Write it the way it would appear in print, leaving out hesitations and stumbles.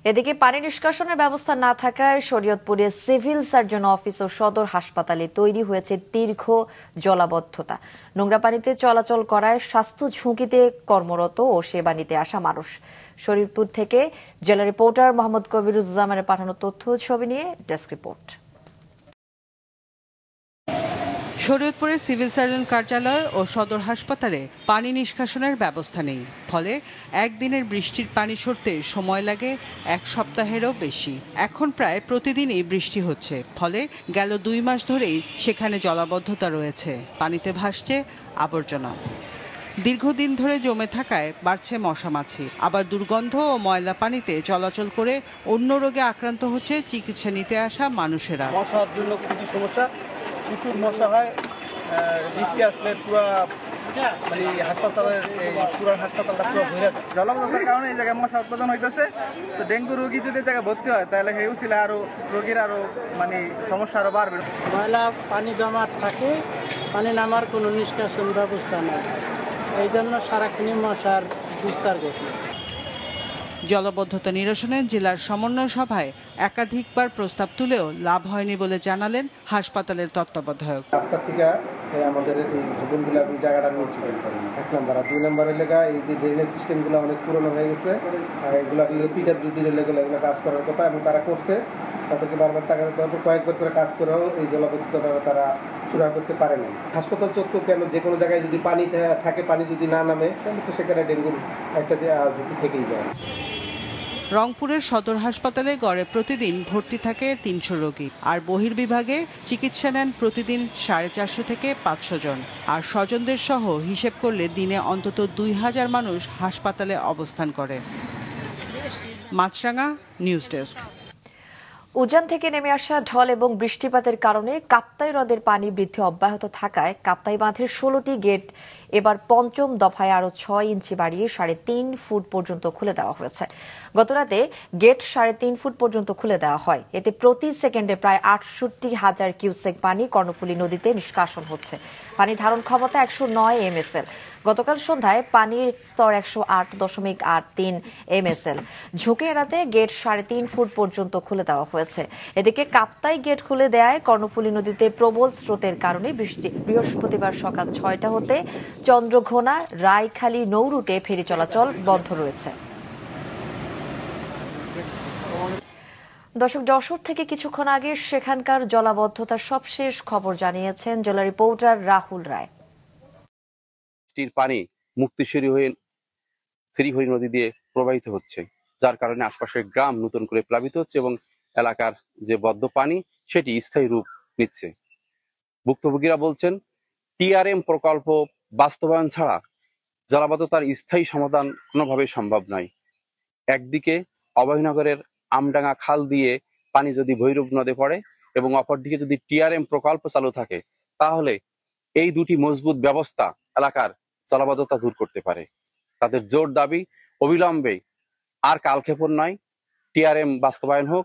এদিকে পানি নিষ্কাশনের ব্যবস্থা না থাকায় শরীয়তপুরে সিভিল সার্জন অফিস ও সদর হাসপাতালে তৈরি হয়েছে দীর্ঘ জলাবদ্ধতা। নোংরা পানিতে চলাচল করায় স্বাস্থ্য ঝুঁকিতে কর্মরত ও সেবা নিতে আসা মানুষ। শরীয়তপুর থেকে জেলা রিপোর্টার মোহাম্মদ কবিরুজ্জামানের পাঠানো তথ্য ছবি নিয়ে ডেস্ক রিপোর্ট। শরীয়তপুরের সিভিল সার্জন কার্যালয় ও সদর হাসপাতালে পানি নিষ্কাশনের ব্যবস্থা নেই, ফলে একদিনের বৃষ্টির পানি সরতে সময় লাগে এক সপ্তাহেরও বেশি। এখন প্রায় প্রতিদিনই বৃষ্টি হচ্ছে, ফলে গেল 2 মাস ধরেই সেখানে জলাবদ্ধতা রয়েছে। পানিতে ভাসছে আবর্জনা। দীর্ঘদিন ধরে জমে থাকায় বাড়ছে মশা মাছি, আবার দুর্গন্ধ ও ময়লা পানিতে চলাচল করে অন্য রোগে আক্রান্ত হচ্ছে চিকিৎসা নিতে আসা মানুষেরা। মশার জন্য কিছু সমস্যা, প্রচুর মশা হয়। বৃষ্টি আসলে পুরো মানে হাসপাতালের পুরো হাসপাতালটা পুরো ভরে যায়। জলাবদ্ধতার কারণে এই জায়গায় মশা উৎপাদন হইতেছে। তো ডেঙ্গু রোগী যদি এই জায়গায় ভর্তি হয় তাহলে সেই উচিলে আরো রোগীর আরো মানে সমস্যা আরো বাড়বে। ময়লা পানি জমা থাকে, পানি নামার কোনো নিষ্কাশন ব্যবস্থা নেই, এই জন্য সারাক্ষণই মশার বিস্তার ঘটে। জলাবদ্ধতা নিরসনে জেলার সমন্বয় সভায় একাধিকবার প্রস্তাব তুলেও লাভ হয়নি বলে জানালেন হাসপাতালের তত্ত্বাবধায়ক। রাস্তা থেকে আমাদের এই ভবনগুলো জায়গাটা নিচ্ছিল 1 নম্বর, আর 2 নম্বর এলাকা এই যে ড্রেনেজ সিস্টেমগুলো অনেক পুরনো হয়ে গেছে, আর এগুলো পিডব্লিউডির এগুলো কাজ করার কথা এবং তারা করছে। তাদেরকে বারবার টাকা দিতে হবে, কয়েকবার করে কাজ করেও এই জলাবদ্ধতা তারা শুরু করতে পারে না। হাসপাতাল চত্বর কেন যে কোনো জায়গায় যদি পানি থাকে, পানি যদি না নামে তাহলে তো সেখানে ডেঙ্গুর একটা ঝুঁকি থেকেই যায়। রংপুরের সদর হাসপাতালে গড়ে প্রতিদিন ভর্তি থাকে 300 রোগী, আর বহির্বিভাগে চিকিৎসা নেন প্রতিদিন 450 থেকে 500 জন। আর স্বজনদের সহ হিসেব করলে দিনে অন্তত 2000 মানুষ হাসপাতালে অবস্থান করে। মাছরাঙা, নিউজ ডেস্ক। উজান থেকে নেমে আসা ঢল এবং বৃষ্টিপাতের কারণে কাপ্তাই হ্রদের পানি বৃদ্ধি অব্যাহত থাকায় কাপ্তাই বাঁধের 16টি গেট এবার 5ম দফায় আরো 6 ইঞ্চি বাড়িয়ে 3.5 ফুট পর্যন্ত খুলে দেওয়া হয়েছে। গতরাতে গেট 3.5 ফুট পর্যন্ত খুলে দেওয়া হয়। এতে প্রতি সেকেন্ডে প্রায় 68,000 কিউসেক পানি কর্ণফুলী নদীতে নিষ্কাশন হচ্ছে। পানি ধারণ ক্ষমতা 109 MSL। গতকাল সন্ধ্যায় পানির স্তর 108.83 MSL। ঝুঁকি এড়াতে গেট 3.5 ফুট পর্যন্ত খুলে দেওয়া হয়েছে। এদিকে কাপ্তাই গেট খুলে দেওয়ায় কর্ণফুলী নদীতে প্রবল স্রোতের কারণে বৃহস্পতিবার সকাল 6টা হতে চন্দ্রঘোনা রায়খালী নৌ রুটে ফেরি চলাচল বন্ধ রয়েছে। দর্শক, যশোর থেকে কিছুক্ষণ আগে সেখানকার জলাবদ্ধতার সবশেষ খবর জানিয়েছেন জেলা রিপোর্টার রাহুল রায়। বৃষ্টির পানি মুক্তিশ্বরী হয়ে শ্রীহরি নদী দিয়ে প্রবাহিত হচ্ছে, যার কারণে আশপাশের গ্রাম নতুন করে প্লাবিত হচ্ছে এবং এলাকার যে বদ্ধ পানি সেটি স্থায়ী রূপ নিচ্ছে। ভুক্তভোগীরা বলছেন, টিআরএম প্রকল্প বাস্তবায়ন ছাড়া জলাবদ্ধতার স্থায়ী সমাধান কোনোভাবেই সম্ভব নয়। একদিকে অভয়নগরের আমডাঙ্গা খাল দিয়ে পানি যদি ভৈরব নদে পড়ে এবং অপরদিকে যদি টিআরএম প্রকল্প চালু থাকে, তাহলে এই দুটি মজবুত ব্যবস্থা এলাকার জলাবদ্ধতা দূর করতে পারে। তাদের জোর দাবি, অবিলম্বে আর কালক্ষেপণ নয়, টিআরএম বাস্তবায়ন হোক